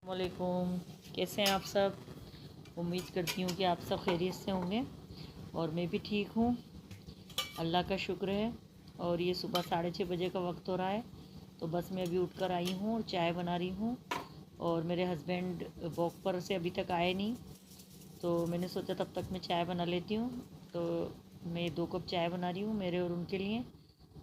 वालेकुम। कैसे हैं आप सब? उम्मीद करती हूँ कि आप सब खैरियत से होंगे और मैं भी ठीक हूँ। अल्लाह का शुक्र है। और ये सुबह 6:30 बजे का वक्त हो रहा है, तो बस मैं अभी उठकर आई हूँ और चाय बना रही हूँ। और मेरे हस्बैंड वॉक पर से अभी तक आए नहीं, तो मैंने सोचा तब तक मैं चाय बना लेती हूँ। तो मैं 2 कप चाय बना रही हूँ मेरे और उनके लिए।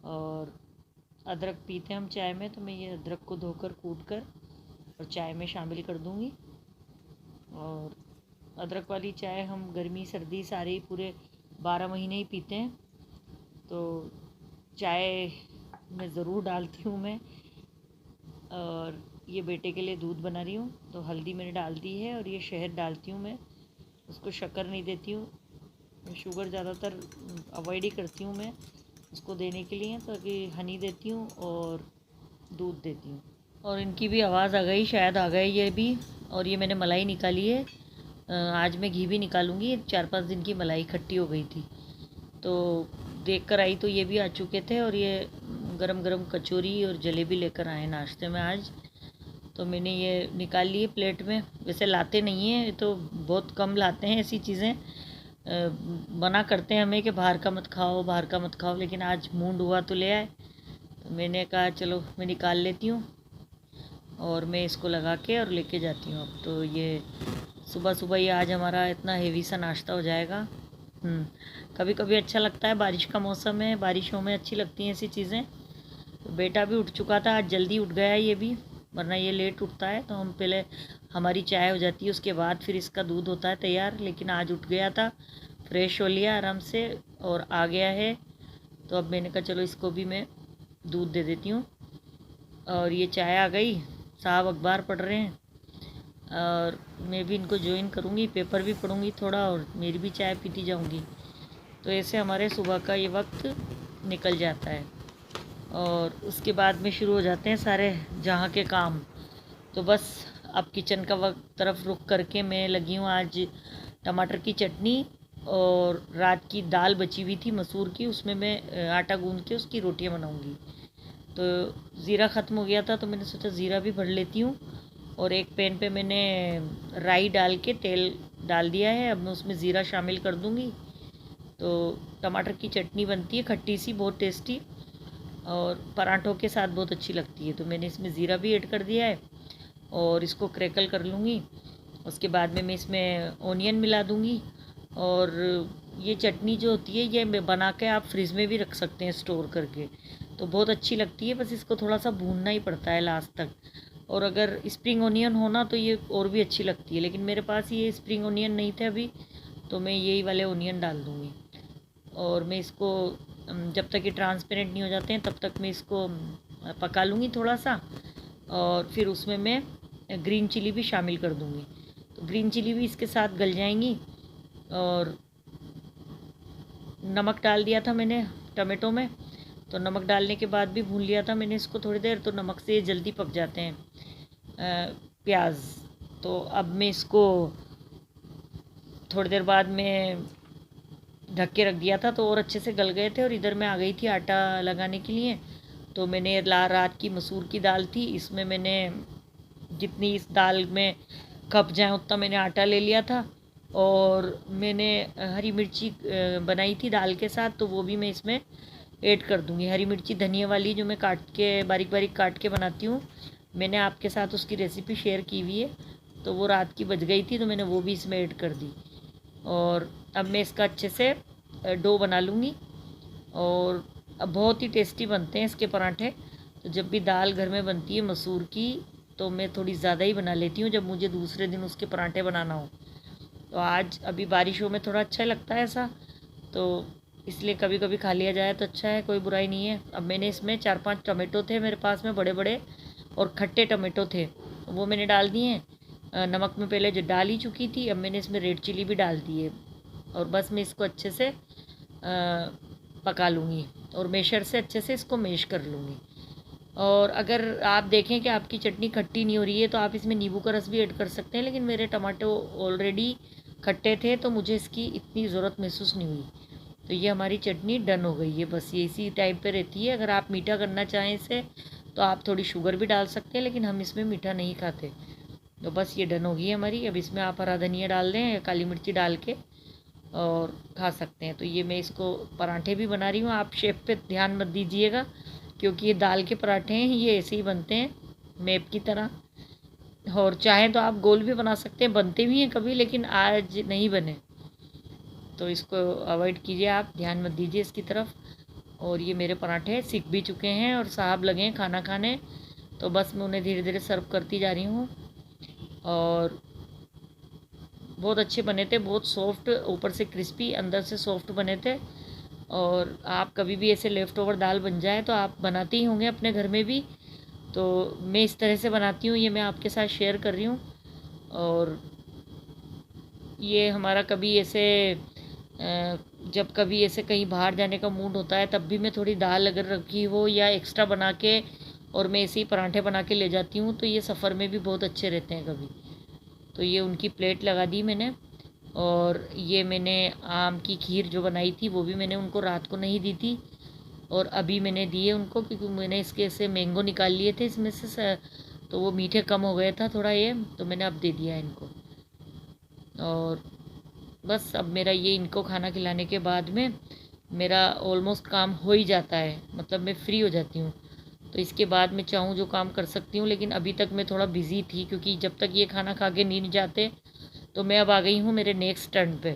और अदरक पीते हैं हम चाय में, तो मैं ये अदरक को धोकर कूट कर और चाय में शामिल कर दूँगी। और अदरक वाली चाय हम गर्मी सर्दी सारे पूरे 12 महीने ही पीते हैं। तो चाय में ज़रूर डालती हूँ मैं। और ये बेटे के लिए दूध बना रही हूँ, तो हल्दी मैंने डाल दी है और ये शहद डालती हूँ मैं। उसको शक्कर नहीं देती हूँ, शुगर ज़्यादातर अवॉइड ही करती हूँ मैं उसको देने के लिए, ताकि हनी देती हूँ और दूध देती हूँ। और इनकी भी आवाज़ आ गई, शायद आ गए ये भी। और ये मैंने मलाई निकाली है, आज मैं घी भी निकालूंगी। 4-5 दिन की मलाई खट्टी हो गई थी, तो देख कर आई तो ये भी आ चुके थे। और ये गरम गरम कचौरी और जलेबी लेकर आए नाश्ते में आज। तो मैंने ये निकाल ली प्लेट में। वैसे लाते नहीं हैं, तो बहुत कम लाते हैं ऐसी चीज़ें। मना करते हैं हमें कि बाहर का मत खाओ, बाहर का मत खाओ, लेकिन आज मूड हुआ तो ले आए। तो मैंने कहा चलो मैं निकाल लेती हूँ और मैं इसको लगा के और लेके जाती हूँ। अब तो ये सुबह सुबह ही आज हमारा इतना हेवी सा नाश्ता हो जाएगा। कभी कभी अच्छा लगता है, बारिश का मौसम है, बारिशों में अच्छी लगती हैं ऐसी चीज़ें। तो बेटा भी उठ चुका था, आज जल्दी उठ गया ये भी, वरना ये लेट उठता है। तो हम पहले हमारी चाय हो जाती है, उसके बाद फिर इसका दूध होता है तैयार। लेकिन आज उठ गया था, फ्रेश हो लिया आराम से और आ गया है। तो अब मैंने कहा चलो इसको भी मैं दूध दे देती हूँ। और ये चाय आ गई, साहब अखबार पढ़ रहे हैं और मैं भी इनको ज्वाइन करूँगी, पेपर भी पढ़ूँगी थोड़ा और मेरी भी चाय पीती जाऊँगी। तो ऐसे हमारे सुबह का ये वक्त निकल जाता है और उसके बाद में शुरू हो जाते हैं सारे जहाँ के काम। तो बस अब किचन का वक्त तरफ रुख करके मैं लगी हूँ आज टमाटर की चटनी। और रात की दाल बची हुई थी मसूर की, उसमें मैं आटा गूंद के उसकी रोटियाँ बनाऊँगी। तो ज़ीरा ख़त्म हो गया था, तो मैंने सोचा ज़ीरा भी भर लेती हूँ। और एक पैन पे मैंने राई डाल के तेल डाल दिया है, अब मैं उसमें ज़ीरा शामिल कर दूँगी। तो टमाटर की चटनी बनती है खट्टी सी, बहुत टेस्टी, और पराठों के साथ बहुत अच्छी लगती है। तो मैंने इसमें ज़ीरा भी ऐड कर दिया है और इसको क्रैकल कर लूँगी। उसके बाद में मैं इसमें ओनियन मिला दूँगी। और ये चटनी जो होती है ये बना के आप फ्रिज में भी रख सकते हैं स्टोर करके, तो बहुत अच्छी लगती है। बस इसको थोड़ा सा भूनना ही पड़ता है लास्ट तक। और अगर स्प्रिंग ओनियन होना तो ये और भी अच्छी लगती है, लेकिन मेरे पास ये स्प्रिंग ओनियन नहीं थे अभी, तो मैं यही वाले ओनियन डाल दूँगी। और मैं इसको जब तक ये ट्रांसपेरेंट नहीं हो जाते हैं तब तक मैं इसको पका लूँगी थोड़ा सा। और फिर उसमें मैं ग्रीन चिली भी शामिल कर दूँगी, तो ग्रीन चिली भी इसके साथ गल जाएंगी। और नमक डाल दिया था मैंने टमाटो में, तो नमक डालने के बाद भी भून लिया था मैंने इसको थोड़ी देर, तो नमक से ये जल्दी पक जाते हैं प्याज। तो अब मैं इसको थोड़ी देर बाद में ढक के रख दिया था, तो और अच्छे से गल गए थे। और इधर मैं आ गई थी आटा लगाने के लिए। तो मैंने रात की मसूर की दाल थी, इसमें मैंने जितनी इस दाल में खप जाए उतना मैंने आटा ले लिया था। और मैंने हरी मिर्ची बनाई थी दाल के साथ, तो वो भी मैं इसमें ऐड कर दूँगी। हरी मिर्ची धनिया वाली जो मैं काट के बारीक बारीक काट के बनाती हूँ, मैंने आपके साथ उसकी रेसिपी शेयर की हुई है। तो वो रात की बच गई थी, तो मैंने वो भी इसमें ऐड कर दी। और अब मैं इसका अच्छे से डो बना लूँगी। और अब बहुत ही टेस्टी बनते हैं इसके पराठे। तो जब भी दाल घर में बनती है मसूर की, तो मैं थोड़ी ज़्यादा ही बना लेती हूँ जब मुझे दूसरे दिन उसके पराठे बनाना हो। तो आज अभी बारिशों में थोड़ा अच्छा लगता है ऐसा, तो इसलिए कभी कभी खा लिया जाए तो अच्छा है, कोई बुराई नहीं है। अब मैंने इसमें 4-5 टमाटो थे मेरे पास में, बड़े बड़े और खट्टे टमाटो थे, वो मैंने डाल दिए हैं। नमक में पहले जो डाल ही चुकी थी, अब मैंने इसमें रेड चिली भी डाल दी है। और बस मैं इसको अच्छे से पका लूँगी और मेशर से अच्छे से इसको मेश कर लूँगी। और अगर आप देखें कि आपकी चटनी खट्टी नहीं हो रही है, तो आप इसमें नींबू का रस भी ऐड कर सकते हैं, लेकिन मेरे टमाटो ऑलरेडी खट्टे थे, तो मुझे इसकी इतनी ज़रूरत महसूस नहीं हुई। तो ये हमारी चटनी डन हो गई है। बस ये इसी टाइप पे रहती है। अगर आप मीठा करना चाहें इसे, तो आप थोड़ी शुगर भी डाल सकते हैं, लेकिन हम इसमें मीठा नहीं खाते। तो बस ये डन होगी हमारी। अब इसमें आप हरा धनिया डाल दें या काली मिर्ची डाल के और खा सकते हैं। तो ये मैं इसको पराठे भी बना रही हूँ। आप शेप पे ध्यान मत दीजिएगा, क्योंकि ये दाल के पराठे हैं, ये ऐसे ही बनते हैं मेप की तरह। और चाहें तो आप गोल भी बना सकते हैं, बनते भी हैं कभी, लेकिन आज नहीं बने, तो इसको अवॉइड कीजिए, आप ध्यान मत दीजिए इसकी तरफ। और ये मेरे पराठे सिक भी चुके हैं और साहब लगे हैं खाना खाने, तो बस मैं उन्हें धीरे धीरे सर्व करती जा रही हूँ। और बहुत अच्छे बने थे, बहुत सॉफ्ट, ऊपर से क्रिस्पी, अंदर से सॉफ्ट बने थे। और आप कभी भी ऐसे लेफ़्ट ओवर दाल बन जाए तो आप बनाते ही होंगे अपने घर में भी, तो मैं इस तरह से बनाती हूँ, ये मैं आपके साथ शेयर कर रही हूँ। और ये हमारा कभी ऐसे जब कभी ऐसे कहीं बाहर जाने का मूड होता है, तब भी मैं थोड़ी दाल अगर रखी हो या एक्स्ट्रा बना के और मैं ऐसे ही पराठे बना के ले जाती हूँ, तो ये सफ़र में भी बहुत अच्छे रहते हैं कभी। तो ये उनकी प्लेट लगा दी मैंने। और ये मैंने आम की खीर जो बनाई थी वो भी मैंने उनको रात को नहीं दी थी, और अभी मैंने दिए उनको, क्योंकि मैंने इसके ऐसे मैंगो निकाल लिए थे इसमें से, तो वो मीठे कम हो गया था थोड़ा ये, तो मैंने अब दे दिया इनको। और बस अब मेरा ये इनको खाना खिलाने के बाद में मेरा ऑलमोस्ट काम हो ही जाता है, मतलब मैं फ्री हो जाती हूँ। तो इसके बाद मैं चाहूँ जो काम कर सकती हूँ, लेकिन अभी तक मैं थोड़ा बिज़ी थी, क्योंकि जब तक ये खाना खा के नहीं जाते, तो मैं अब आ गई हूँ मेरे नेक्स्ट टर्न पे।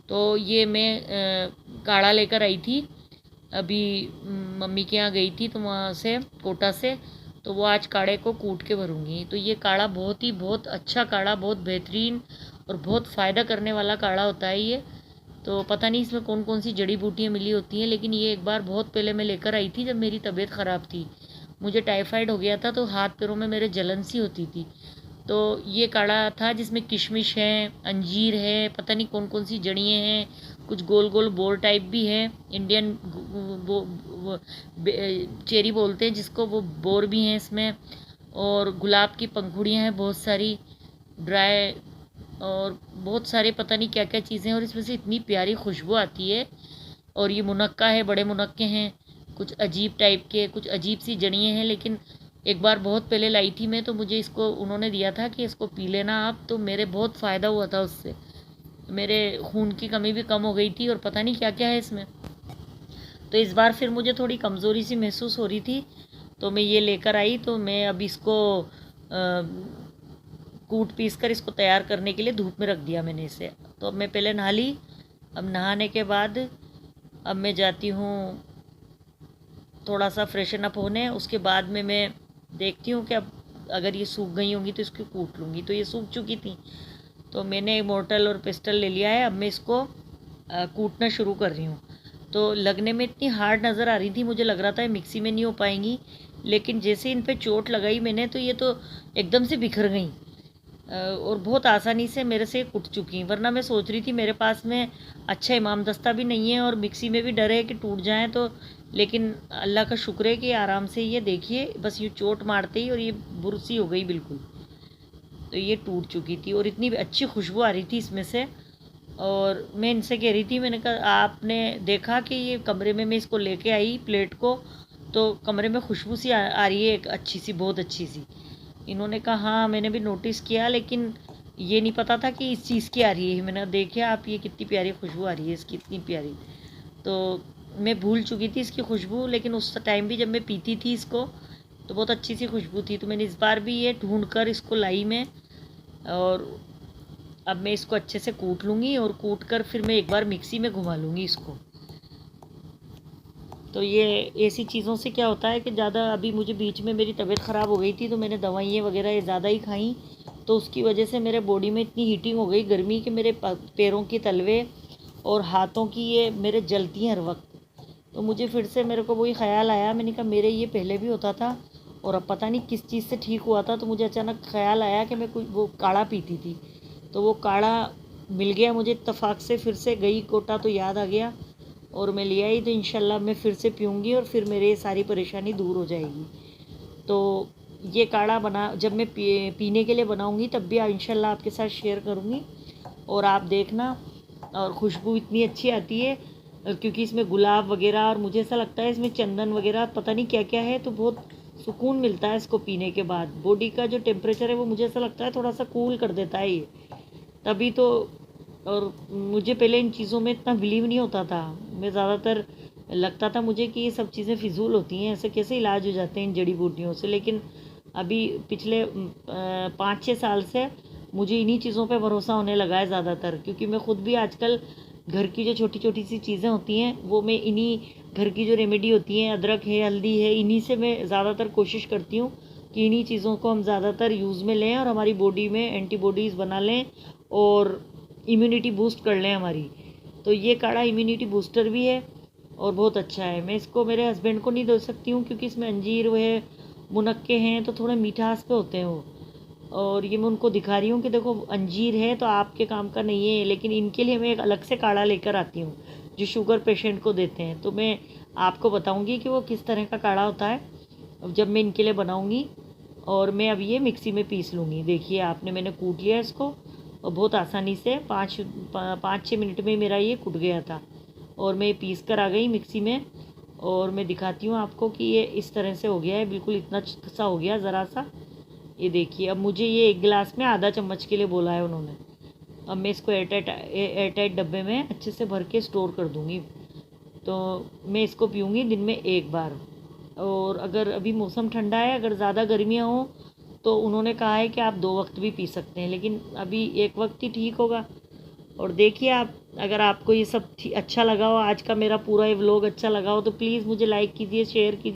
तो ये मैं काढ़ा लेकर आई थी अभी, मम्मी के यहाँ गई थी तो वहाँ से कोटा से, तो वो आज काढ़े को कूट के भरूँगी। तो ये काढ़ा बहुत अच्छा काढ़ा, बहुत बेहतरीन और बहुत फ़ायदा करने वाला काढ़ा होता है ये। तो पता नहीं इसमें कौन कौन सी जड़ी बूटियाँ मिली होती हैं, लेकिन ये एक बार बहुत पहले मैं लेकर आई थी जब मेरी तबीयत ख़राब थी, मुझे टाइफाइड हो गया था, तो हाथ पैरों में मेरे जलन सी होती थी। तो ये काढ़ा था जिसमें किशमिश है, अंजीर है, पता नहीं कौन कौन सी जड़ियाँ हैं, कुछ गोल गोल बोर टाइप भी है, इंडियन वो चेरी बोलते हैं जिसको, वो बोर भी हैं इसमें। और गुलाब की पंखुड़ियाँ हैं बहुत सारी ड्राई, और बहुत सारे पता नहीं क्या क्या चीज़ें हैं, और इसमें से इतनी प्यारी खुशबू आती है। और ये मुनक्का है, बड़े मुनक्के हैं, कुछ अजीब टाइप के, कुछ अजीब सी जड़ियाँ हैं। लेकिन एक बार बहुत पहले लाई थी मैं, तो मुझे इसको उन्होंने दिया था कि इसको पी लेना आप, तो मेरे बहुत फ़ायदा हुआ था उससे, मेरे खून की कमी भी कम हो गई थी, और पता नहीं क्या क्या है इसमें। तो इस बार फिर मुझे थोड़ी कमज़ोरी सी महसूस हो रही थी, तो मैं ये लेकर आई। तो मैं अब इसको कूट पीस कर इसको तैयार करने के लिए धूप में रख दिया मैंने इसे। तो अब मैं पहले नहा ली, अब नहाने के बाद अब मैं जाती हूँ थोड़ा सा फ्रेशन अप होने। उसके बाद में मैं देखती हूँ कि अब अगर ये सूख गई होंगी तो इसको कूट लूँगी। तो ये सूख चुकी थी, तो मैंने मोर्टल और पेस्टल ले लिया है, अब मैं इसको कूटना शुरू कर रही हूँ। तो लगने में इतनी हार्ड नज़र आ रही थी, मुझे लग रहा था मिक्सी में नहीं हो पाएंगी, लेकिन जैसे इन पे चोट लगाई मैंने, तो ये तो एकदम से बिखर गई और बहुत आसानी से मेरे से कुट चुकी। वरना मैं सोच रही थी मेरे पास में अच्छा इमाम दस्ता भी नहीं है, और मिक्सी में भी डर है कि टूट जाए, तो लेकिन अल्लाह का शुक्र है कि आराम से ये देखिए बस ये चोट मारते ही और ये बुरसी हो गई बिल्कुल। तो ये टूट चुकी थी और इतनी अच्छी खुशबू आ रही थी इसमें से। और मैं इनसे कह रही थी, मैंने कहा आपने देखा कि ये कमरे में मैं इसको लेके आई प्लेट को, तो कमरे में खुशबू सी आ रही है एक अच्छी सी, बहुत अच्छी सी। इन्होंने कहा हाँ मैंने भी नोटिस किया, लेकिन ये नहीं पता था कि इस चीज़ की आ रही है। मैंने देखा आप ये कितनी प्यारी खुशबू आ रही है इसकी, इतनी प्यारी। तो मैं भूल चुकी थी इसकी खुशबू, लेकिन उस टाइम भी जब मैं पीती थी इसको तो बहुत अच्छी सी खुशबू थी। तो मैंने इस बार भी ये ढूंढ कर इसको लाई मैं, और अब मैं इसको अच्छे से कूट लूँगी, और कूट कर फिर मैं एक बार मिक्सी में घुमा लूँगी इसको। तो ये ऐसी चीज़ों से क्या होता है कि ज़्यादा, अभी मुझे बीच में मेरी तबीयत ख़राब हो गई थी, तो मैंने दवाइयाँ वगैरह ये ज़्यादा ही खाई, तो उसकी वजह से मेरे बॉडी में इतनी हीटिंग हो गई, गर्मी के मेरे पैरों की तलवे और हाथों की ये मेरे जलती हैं हर वक्त। तो मुझे फिर से मेरे को वही ख्याल आया, मैंने कहा मेरे ये पहले भी होता था और अब पता नहीं किस चीज़ से ठीक हुआ था। तो मुझे अचानक ख्याल आया कि मैं कुछ वो काढ़ा पीती थी, तो वो काढ़ा मिल गया मुझे इत्तेफाक से, फिर से गई कोटा तो याद आ गया और मैं ले आई। तो इंशाल्लाह मैं फिर से पीऊँगी और फिर मेरे सारी परेशानी दूर हो जाएगी। तो ये काढ़ा जब मैं पीने के लिए बनाऊँगी तब भी इंशाल्लाह आपके साथ शेयर करूँगी, और आप देखना। और खुशबू इतनी अच्छी आती है क्योंकि इसमें गुलाब वगैरह, और मुझे ऐसा लगता है इसमें चंदन वगैरह पता नहीं क्या क्या है, तो बहुत सुकून मिलता है इसको पीने के बाद। बॉडी का जो टेम्परेचर है वो मुझे ऐसा लगता है थोड़ा सा कूल कर देता है ये, तभी तो। और मुझे पहले इन चीज़ों में इतना बिलीव नहीं होता था। मैं ज़्यादातर लगता था मुझे कि ये सब चीज़ें फिजूल होती हैं, ऐसे कैसे इलाज हो जाते हैं इन जड़ी बूटियों से। लेकिन अभी पिछले 5-6 साल से मुझे इन्हीं चीज़ों पे भरोसा होने लगा है ज़्यादातर, क्योंकि मैं खुद भी आजकल घर की जो छोटी छोटी सी चीज़ें होती हैं वो मैं इन्हीं घर की जो रेमेडी होती हैं, अदरक है, हल्दी है, इन्हीं से मैं ज़्यादातर कोशिश करती हूँ कि इन्हीं चीज़ों को हम ज़्यादातर यूज़ में लें और हमारी बॉडी में एंटीबॉडीज़ बना लें और इम्यूनिटी बूस्ट कर लें हमारी। तो ये काढ़ा इम्यूनिटी बूस्टर भी है और बहुत अच्छा है। मैं इसको मेरे हस्बैंड को नहीं दे सकती हूँ क्योंकि इसमें अंजीर है, मुनक्के हैं, तो थोड़े मीठास पे होते हैं वो। और ये मैं उनको दिखा रही हूँ कि देखो अंजीर है तो आपके काम का नहीं है, लेकिन इनके लिए मैं एक अलग से काढ़ा लेकर आती हूँ जो शुगर पेशेंट को देते हैं। तो मैं आपको बताऊँगी कि वो किस तरह का काढ़ा होता है जब मैं इनके लिए बनाऊँगी। और मैं अब ये मिक्सी में पीस लूँगी। देखिए आपने, मैंने कूट लिया इसको और बहुत आसानी से 5-6 मिनट में मेरा ये कूट गया था और मैं पीस कर आ गई मिक्सी में। और मैं दिखाती हूँ आपको कि ये इस तरह से हो गया है, बिल्कुल इतना सा हो गया ज़रा सा। ये देखिए, अब मुझे ये 1 गिलास में आधा चम्मच के लिए बोला है उन्होंने। अब मैं इसको एयरटाइट डब्बे में अच्छे से भर के स्टोर कर दूँगी। तो मैं इसको पीऊँगी दिन में 1 बार। और अगर अभी मौसम ठंडा है, अगर ज़्यादा गर्मियाँ हों तो उन्होंने कहा है कि आप 2 वक्त भी पी सकते हैं, लेकिन अभी 1 वक्त ही ठीक होगा। और देखिए आप, अगर आपको ये सब अच्छा लगा हो, आज का मेरा पूरा ये व्लॉग अच्छा लगा हो, तो प्लीज़ मुझे लाइक कीजिए, शेयर कीजिए।